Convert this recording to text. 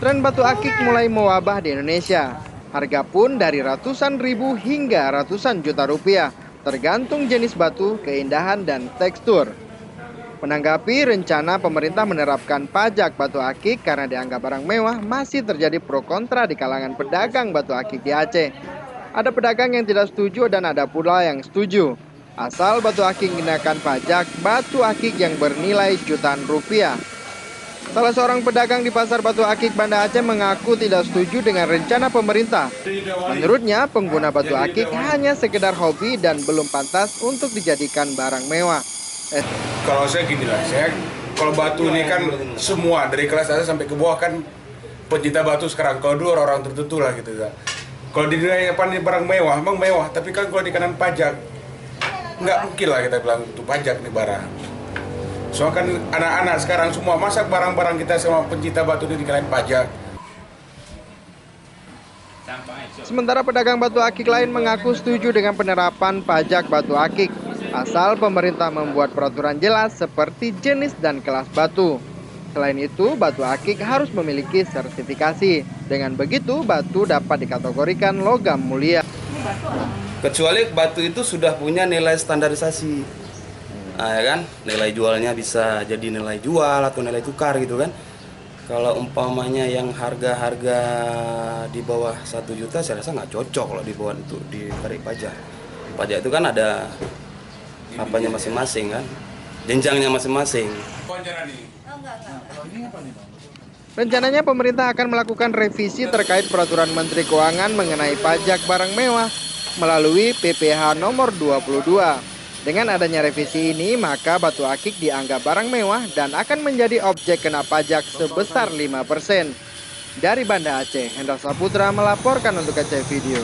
Tren batu akik mulai mewabah di Indonesia. Harga pun dari ratusan ribu hingga ratusan juta rupiah, tergantung jenis batu, keindahan, dan tekstur. Menanggapi rencana pemerintah menerapkan pajak batu akik karena dianggap barang mewah, masih terjadi pro kontra di kalangan pedagang batu akik di Aceh. Ada pedagang yang tidak setuju dan ada pula yang setuju. Asal batu akik dikenakan pajak, batu akik yang bernilai jutaan rupiah. Salah seorang pedagang di Pasar Batu Akik Banda Aceh mengaku tidak setuju dengan rencana pemerintah. Menurutnya, pengguna batu akik hanya sekedar hobi dan belum pantas untuk dijadikan barang mewah. Kalau saya gini lah, kalau batu ini kan semua dari kelas atas sampai ke bawah kan pencinta batu sekarang. Kalau dulu orang tertentu lah gitu ya. Kalau dinilai apa nih barang mewah, emang mewah. Tapi kan kalau dikenakan pajak, nggak mungkin lah kita bilang itu pajak nih barang. Soalnya kan anak-anak sekarang semua masak barang-barang kita sama pencinta batu ini dikenakan pajak. Sementara pedagang batu akik lain mengaku setuju dengan penerapan pajak batu akik, asal pemerintah membuat peraturan jelas seperti jenis dan kelas batu. Selain itu, batu akik harus memiliki sertifikasi. Dengan begitu, batu dapat dikategorikan logam mulia. Kecuali batu itu sudah punya nilai standarisasi. Nah, ya kan, nilai jualnya bisa jadi nilai jual atau nilai tukar gitu kan. Kalau umpamanya yang harga-harga di bawah 1 juta, saya rasa nggak cocok kalau dibawa untuk ditarik pajak. Pajak itu kan ada apanya masing-masing kan, jenjangnya masing-masing. Rencananya pemerintah akan melakukan revisi terkait peraturan Menteri Keuangan mengenai pajak barang mewah melalui PPh nomor 22. Dengan adanya revisi ini, maka batu akik dianggap barang mewah dan akan menjadi objek kena pajak sebesar 5%. Dari Banda Aceh, Hendra Saputra melaporkan untuk Aceh Video.